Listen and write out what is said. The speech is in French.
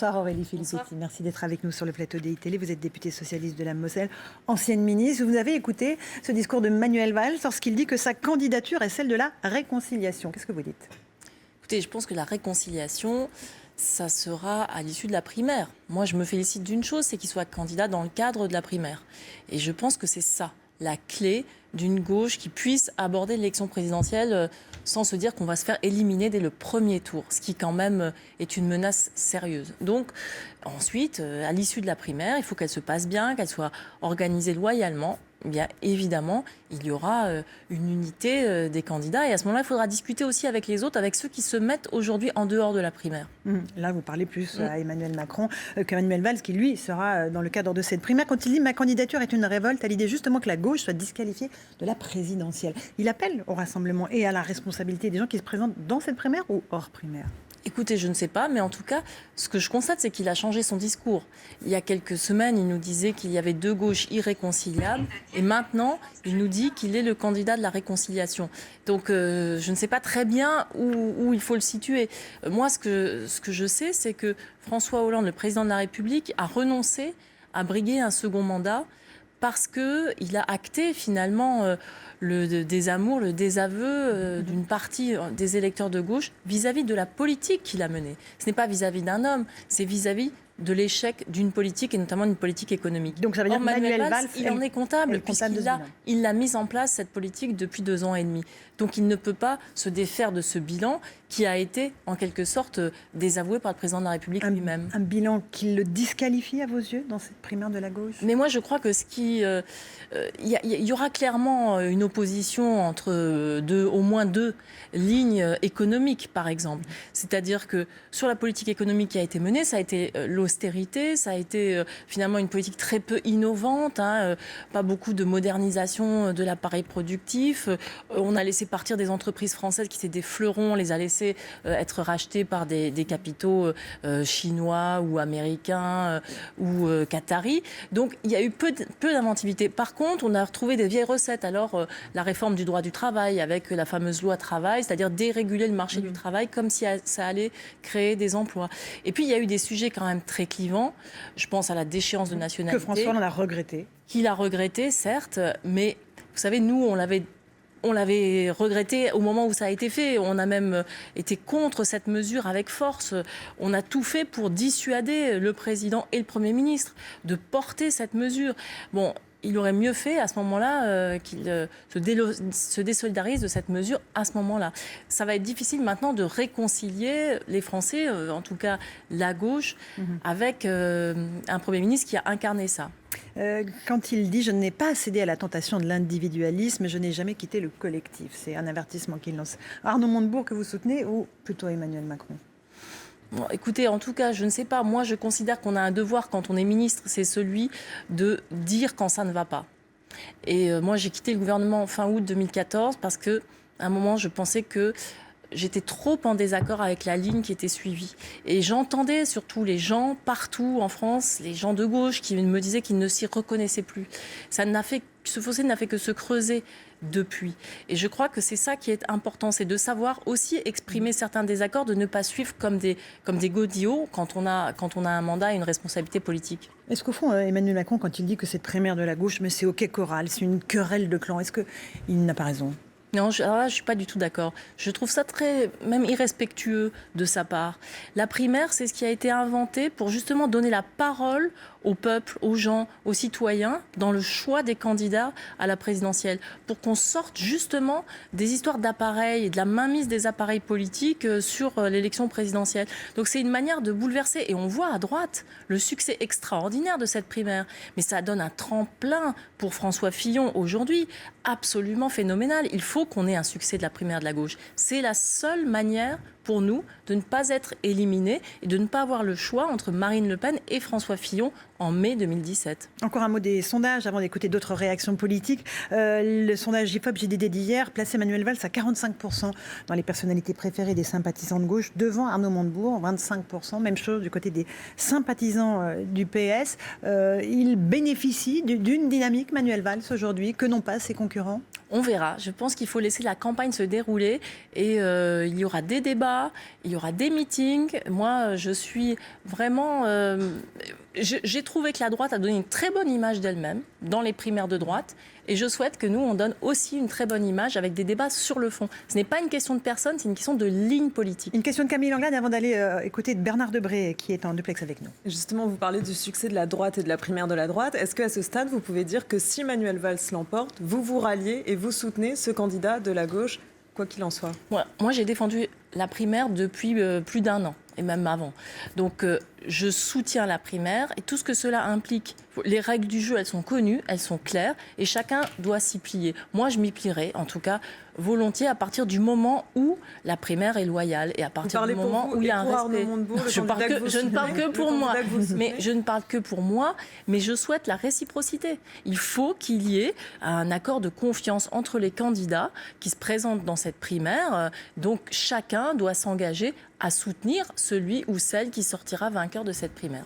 Bonsoir Aurélie Filippetti, merci d'être avec nous sur le plateau d'EITélé. Vous êtes députée socialiste de la Moselle, ancienne ministre. Vous avez écouté ce discours de Manuel Valls lorsqu'il dit que sa candidature est celle de la réconciliation. Qu'est-ce que vous dites ? Écoutez, je pense que la réconciliation, ça sera à l'issue de la primaire. Moi, je me félicite d'une chose, c'est qu'il soit candidat dans le cadre de la primaire. Et je pense que c'est ça, la clé d'une gauche qui puisse aborder l'élection présidentielle sans se dire qu'on va se faire éliminer dès le premier tour, ce qui quand même est une menace sérieuse. Donc ensuite, à l'issue de la primaire, il faut qu'elle se passe bien, qu'elle soit organisée loyalement. Bien évidemment, il y aura une unité des candidats et à ce moment-là, il faudra discuter aussi avec les autres, avec ceux qui se mettent aujourd'hui en dehors de la primaire. Là, vous parlez plus à Emmanuel Macron qu'Emmanuel Valls, qui lui sera dans le cadre de cette primaire. Quand il dit « ma candidature est une révolte » à l'idée justement que la gauche soit disqualifiée de la présidentielle. Il appelle au rassemblement et à la responsabilité des gens qui se présentent dans cette primaire ou hors primaire. Écoutez, je ne sais pas, mais en tout cas, ce que je constate, c'est qu'il a changé son discours. Il y a quelques semaines, il nous disait qu'il y avait deux gauches irréconciliables, et maintenant, il nous dit qu'il est le candidat de la réconciliation. Donc, je ne sais pas très bien où il faut le situer. Moi, ce que je sais, c'est que François Hollande, le président de la République, a renoncé à briguer un second mandat parce qu'il a acté finalement le désamour, le désaveu d'une partie des électeurs de gauche vis-à-vis de la politique qu'il a menée. Ce n'est pas vis-à-vis d'un homme, c'est vis-à-vis de l'échec d'une politique et notamment d'une politique économique. Donc ça veut dire que Manuel Valls, il en est comptable puisqu'il a mis en place cette politique depuis 2 ans et demi. Donc il ne peut pas se défaire de ce bilan qui a été en quelque sorte désavoué par le président de la République lui-même. Un bilan qui le disqualifie à vos yeux dans cette primaire de la gauche ? Mais moi je crois que il y aura clairement une opposition entre au moins deux lignes économiques par exemple. C'est-à-dire que sur la politique économique qui a été menée, ça a été l'austérité, ça a été finalement une politique très peu innovante, pas beaucoup de modernisation de l'appareil productif. On a laissé partir des entreprises françaises qui étaient des fleurons, on les a laissés être rachetés par des capitaux chinois ou américains ou qataris. Donc il y a eu peu d'inventivité. Par contre, on a retrouvé des vieilles recettes. Alors la réforme du droit du travail avec la fameuse loi travail, c'est-à-dire déréguler le marché du travail comme si ça allait créer des emplois. Et puis il y a eu des sujets quand même très clivants. Je pense à la déchéance de nationalité. Que François Hollande a regretté. Qu'il a regretté, certes, mais vous savez, nous, on l'avait regretté au moment où ça a été fait. On a même été contre cette mesure avec force. On a tout fait pour dissuader le président et le Premier ministre de porter cette mesure. Bon, il aurait mieux fait à ce moment-là qu'il se désolidarise de cette mesure à ce moment-là. Ça va être difficile maintenant de réconcilier les Français, en tout cas la gauche, avec un Premier ministre qui a incarné ça. Quand il dit « je n'ai pas cédé à la tentation de l'individualisme, je n'ai jamais quitté le collectif », c'est un avertissement qu'il lance. Arnaud Montebourg que vous soutenez ou plutôt Emmanuel Macron ? Bon, écoutez, en tout cas, je ne sais pas. Moi, je considère qu'on a un devoir quand on est ministre, c'est celui de dire quand ça ne va pas. Et moi, j'ai quitté le gouvernement fin août 2014 parce qu'à un moment, je pensais que j'étais trop en désaccord avec la ligne qui était suivie. Et j'entendais surtout les gens partout en France, les gens de gauche qui me disaient qu'ils ne s'y reconnaissaient plus. Ce fossé n'a fait que se creuser depuis. Et je crois que c'est ça qui est important, c'est de savoir aussi exprimer certains désaccords, de ne pas suivre comme des godillots quand on a un mandat et une responsabilité politique. Est-ce qu'au fond, Emmanuel Macron, quand il dit que cette primaire de la gauche, mais c'est au quai choral, c'est une querelle de clans, est-ce qu'il n'a pas raison ? Non, je ne suis pas du tout d'accord. Je trouve ça même irrespectueux de sa part. La primaire, c'est ce qui a été inventé pour justement donner la parole au peuple, aux gens, aux citoyens, dans le choix des candidats à la présidentielle, pour qu'on sorte justement des histoires d'appareils et de la mainmise des appareils politiques sur l'élection présidentielle. Donc c'est une manière de bouleverser. Et on voit à droite le succès extraordinaire de cette primaire. Mais ça donne un tremplin pour François Fillon aujourd'hui, absolument phénoménal. Il faut qu'on ait un succès de la primaire de la gauche. C'est la seule manière pour nous de ne pas être éliminés et de ne pas avoir le choix entre Marine Le Pen et François Fillon en mai 2017. Encore un mot des sondages avant d'écouter d'autres réactions politiques. Le sondage IFOP-JDD d'hier place Emmanuel Valls à 45% dans les personnalités préférées des sympathisants de gauche, devant Arnaud Montebourg, 25%. Même chose du côté des sympathisants du PS. Il bénéficie d'une dynamique, Manuel Valls, aujourd'hui, que n'ont pas ses concurrents. On verra. Je pense qu'il faut laisser la campagne se dérouler et il y aura des débats débats, il y aura des meetings. Moi, je suis vraiment... j'ai trouvé que la droite a donné une très bonne image d'elle-même dans les primaires de droite. Et je souhaite que nous, on donne aussi une très bonne image avec des débats sur le fond. Ce n'est pas une question de personne, c'est une question de ligne politique. Une question de Camille Langlade avant d'aller écouter Bernard Debré qui est en duplex avec nous. Justement, vous parlez du succès de la droite et de la primaire de la droite. Est-ce qu'à ce stade, vous pouvez dire que si Manuel Valls l'emporte, vous vous ralliez et vous soutenez ce candidat de la gauche, quoi qu'il en soit? Moi, j'ai défendu la primaire depuis plus d'1 an. Et même avant. Donc, je soutiens la primaire et tout ce que cela implique. Les règles du jeu, elles sont connues, elles sont claires et chacun doit s'y plier. Moi, je m'y plierai, en tout cas, volontiers à partir du moment où la primaire est loyale et à partir du moment où il y a un respect. Je ne parle que pour moi, mais je ne parle que pour moi, mais je souhaite la réciprocité. Il faut qu'il y ait un accord de confiance entre les candidats qui se présentent dans cette primaire. Donc, chacun doit s'engager à soutenir celui ou celle qui sortira vainqueur de cette primaire.